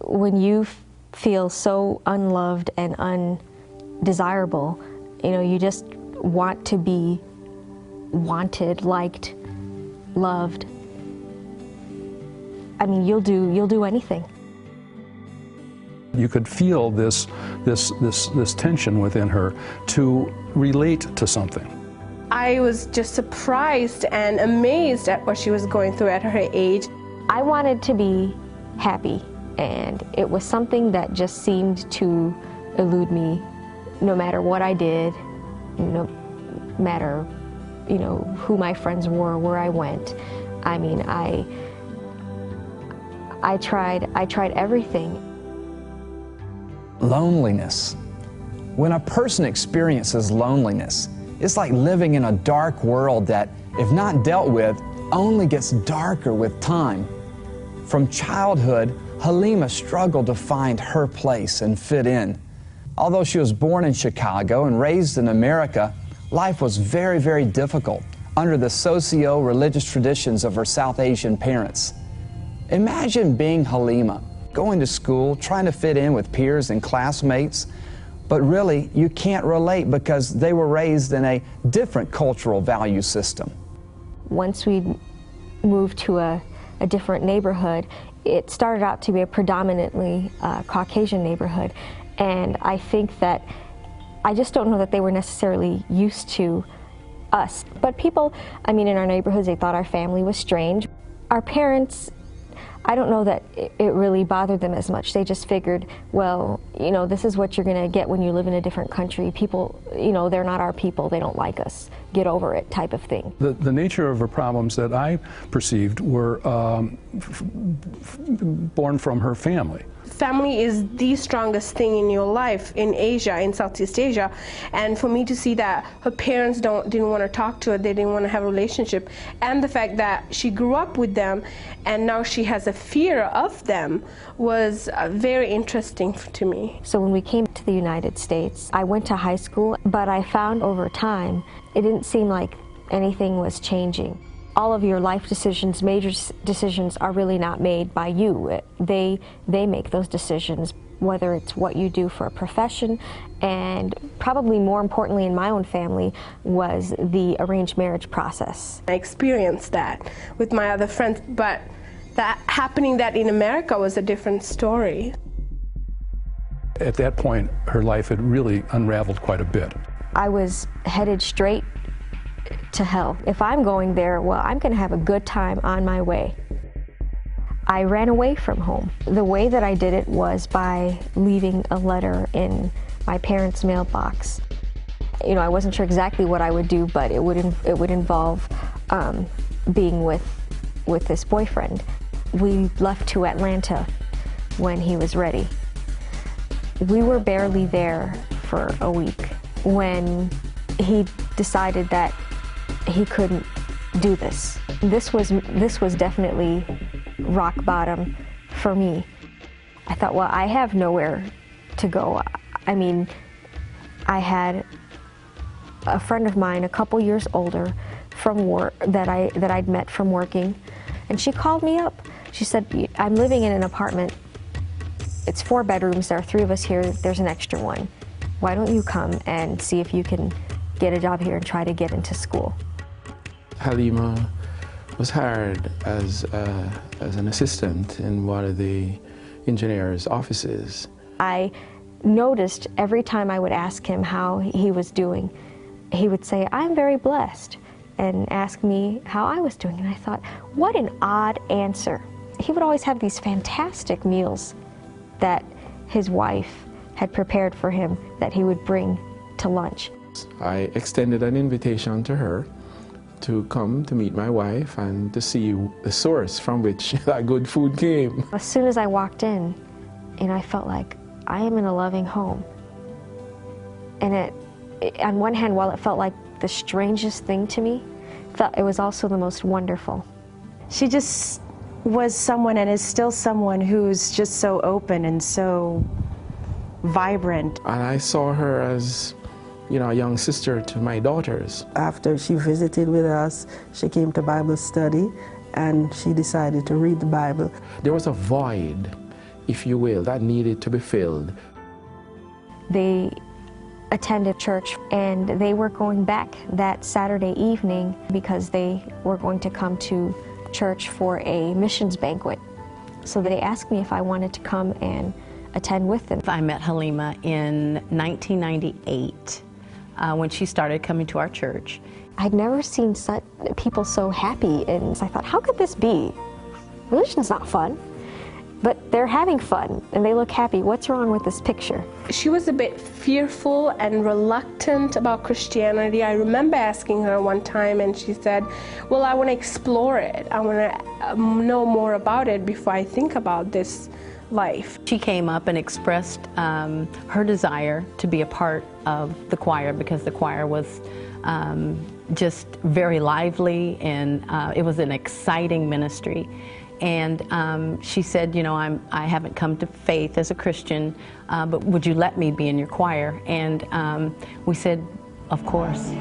When you feel so unloved and undesirable, you know, you just want to be wanted, liked, loved. I mean, you'll do anything. You could feel this tension within her to relate to something. I was just surprised and amazed at what she was going through at her age. I wanted to be happy, and it was something that just seemed to elude me no matter what I did, no matter, you know, who my friends were, where I went. I mean, I tried everything. Loneliness. When a person experiences loneliness, it's like living in a dark world that, if not dealt with, only gets darker with time. From childhood, Halima struggled to find her place and fit in. Although she was born in Chicago and raised in America, life was very, very difficult under the socio-religious traditions of her South Asian parents. Imagine being Halima, going to school, trying to fit in with peers and classmates, but really you can't relate because they were raised in a different cultural value system. Once we moved to a different neighborhood, it started out to be a predominantly Caucasian neighborhood, and I think that I just don't know that they were necessarily used to us. But people, I mean, in our neighborhoods, they thought our family was strange. Our parents, I don't know that it really bothered them as much. They just figured, well, you know, this is what you're going to get when you live in a different country. People, you know, they're not our people, they don't like us. Get over it, type of thing. The nature of her problems that I perceived were born from her family. Family is the strongest thing in your life in Asia, in Southeast Asia, and for me to see that her parents didn't want to talk to her, they didn't want to have a relationship, and the fact that she grew up with them and now she has a fear of them was very interesting to me. So when we came to the United States, I went to high school, but I found over time it didn't seem like anything was changing. All of your life decisions, major decisions, are really not made by you. They make those decisions, whether it's what you do for a profession, and probably more importantly in my own family was the arranged marriage process. I experienced that with my other friends, but happening in America was a different story. At that point, her life had really unraveled quite a bit. I was headed straight to hell. If I'm going there, well, I'm going to have a good time on my way. I ran away from home. The way that I did it was by leaving a letter in my parents' mailbox. You know, I wasn't sure exactly what I would do, but it would involve being with this boyfriend. We left to Atlanta when he was ready. We were barely there for a week when he decided that he couldn't do this. This was definitely rock bottom for me. I thought, well, I have nowhere to go. I mean, I had a friend of mine, a couple years older, from work that I'd met from working, and she called me up. She said, I'm living in an apartment. It's 4 bedrooms. There are 3 of us here. There's an extra one. Why don't you come and see if you can get a job here and try to get into school? Halima was hired as an assistant in one of the engineer's offices. I noticed every time I would ask him how he was doing, he would say, I'm very blessed, and ask me how I was doing. And I thought, what an odd answer. He would always have these fantastic meals that his wife had prepared for him that he would bring to lunch. I extended an invitation to her to come to meet my wife and to see the source from which that good food came. As soon as I walked in, I felt like I am in a loving home. And on one hand, while it felt like the strangest thing to me, it was also the most wonderful. She just was someone, and is still someone, who's just so open and so vibrant. And I saw her as, you know, a young sister to my daughters. After she visited with us, she came to Bible study and she decided to read the Bible. There was a void if you will, that needed to be filled. They attended church and they were going back that Saturday evening because they were going to come to church for a missions banquet. So they asked me if I wanted to come and attend with them. I met Halima in 1998 when she started coming to our church. I'd never seen people so happy, and I thought, how could this be? Religion's not fun, but they're having fun and they look happy. What's wrong with this picture? She was a bit fearful and reluctant about Christianity. I remember asking her one time and she said, well, I want to explore it. I want to know more about it before I think about this life. She came up and expressed her desire to be a part of the choir because the choir was just very lively, and it was an exciting ministry. And she said, you know, I haven't come to faith as a Christian, but would you let me be in your choir? And we said, of course.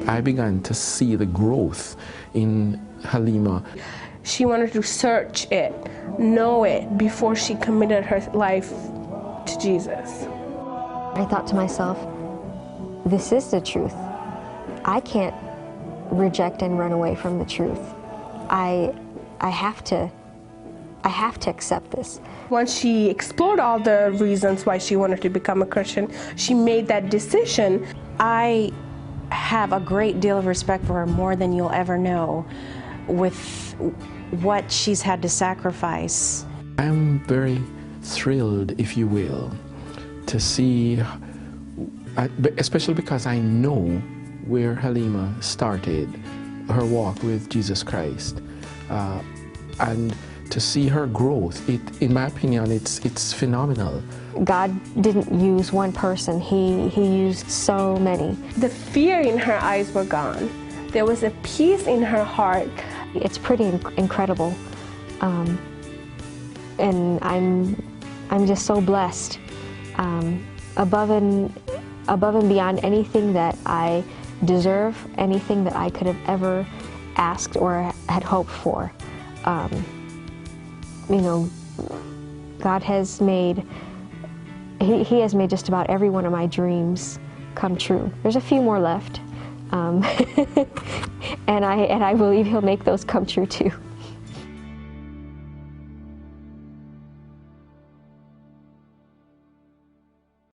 I began to see the growth in Halima. She wanted to search it, know it, before she committed her life to Jesus. I thought to myself, this is the truth. I can't reject and run away from the truth. I have to accept this. Once she explored all the reasons why she wanted to become a Christian, she made that decision. I have a great deal of respect for her, more than you'll ever know, with what she's had to sacrifice. I'm very thrilled, if you will, to see, especially because I know where Halima started her walk with Jesus Christ, and to see her growth, in my opinion, it's phenomenal. God didn't use one person, He used so many. The fear in her eyes were gone. There was a peace in her heart. It's pretty incredible, and I'm just so blessed, above and beyond anything that I deserve, anything that I could have ever asked or had hoped for. You know, God has made, He has made just about every one of my dreams come true. There's a few more left, and I believe He'll make those come true too.